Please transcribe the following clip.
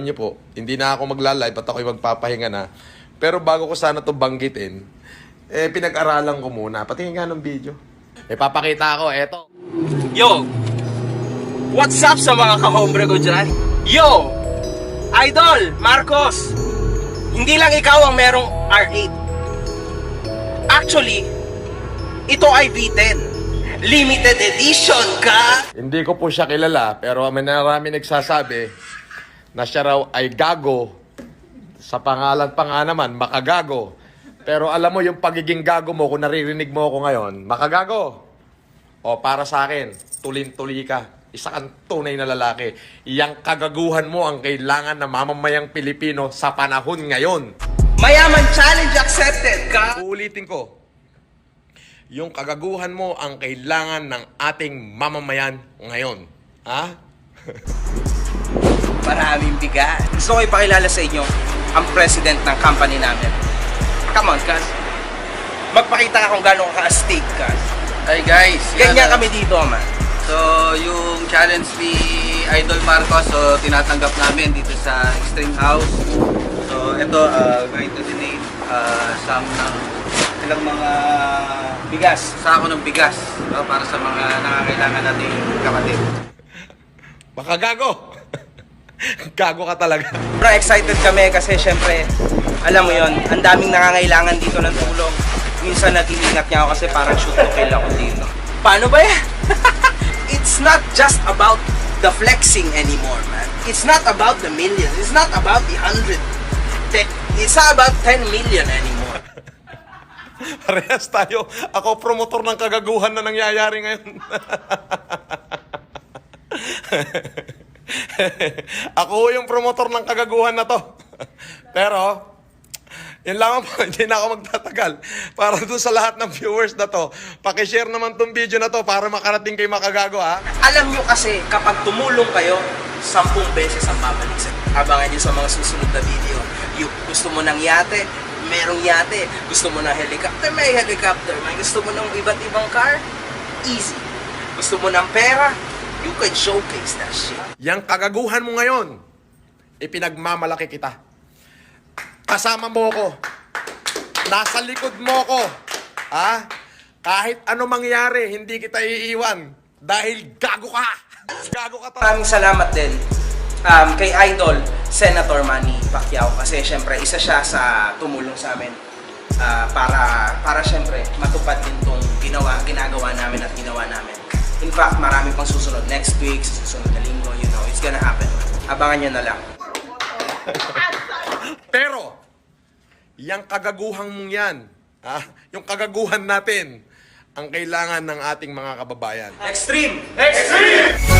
Niyo po, hindi na ako magla-live at ako'y magpapahinga na. Pero bago ko sana ito banggitin, pinag-aralan ko muna. Patingin nga ng video. Papakita ako, eto. Yo! What's up sa mga kahombre ko dyan? Yo! Idol! Marcos! Hindi lang ikaw ang merong R8. Actually, ito ay V10. Limited edition ka! Hindi ko po siya kilala, pero may marami nagsasabi na siya raw ay gago. Sa pangalan pa nga naman, makagago. Pero alam mo yung pagiging gago mo, kung naririnig mo ako ngayon, makagago. O para sa akin, tulin-tuli ka. Isa kang tunay na lalaki. Iyang kagaguhan mo ang kailangan ng mamamayang Pilipino sa panahon ngayon. Mayaman challenge accepted ka! Uulitin ko. Yung kagaguhan mo ang kailangan ng ating mamamayan ngayon. Ha? Maraming bigat. Gusto ko ipakilala sa inyo ang president ng company namin. Come on, Kaz. Magpakita ka kung gano'n ka-astig, Kaz. Hi guys! Ganyan kami dito, man. So, yung challenge ni Idol Marcos, so tinatanggap namin dito sa Extreme House. So, ito, going to donate some ng ilang mga bigas, sako ng bigas para sa mga nangangailangan nating kapatid. Makagago. Gago ka talaga. Bro, excited kami kasi syempre, alam mo yon, ang daming nangangailangan dito ng tulong. Minsan nag-iingat niya ako kasi parang shoot to kill ako dito. Paano ba yan? It's not just about the flexing anymore, man. It's not about the millions. It's not about the 100. It's not about 10 million anymore. Parehas tayo. Ako promotor ng kagaguhan na nangyayari ngayon. Ako yung promotor ng kagaguhan na to. Pero, yun lamang po, hindi na ako magtatagal. Para doon sa lahat ng viewers na to, pakishare naman tong video na to para makarating kay makagago, ha? Alam nyo kasi, kapag tumulong kayo, 10 beses ang babalik sa inyo. Abangan nyo sa mga susunod na video. Yung gusto mo ng yate, merong yate. Gusto mo ng helicopter, may helicopter. May gusto mo ng iba't ibang car, easy. Gusto mo ng pera, you can showcase that shit. Yang kagaguhan mo ngayon, ipinagmamalaki kita. Kasama mo ko. Nasa likod mo ko. Ha? Kahit ano mangyari, hindi kita iiwan. Dahil gago ka. Gago ka talaga. Maraming salamat din kay Idol Senator Manny Pacquiao kasi syempre isa siya sa tumulong sa amin para syempre matupad din tong ginagawa namin at ginawa namin. In fact, marami pang susunod next week, sa susunod na linggo, you know, it's gonna happen. Abangan nyo na lang. Pero, yung kagaguhan mong yan, yung kagaguhan natin, ang kailangan ng ating mga kababayan. Extreme! Extreme!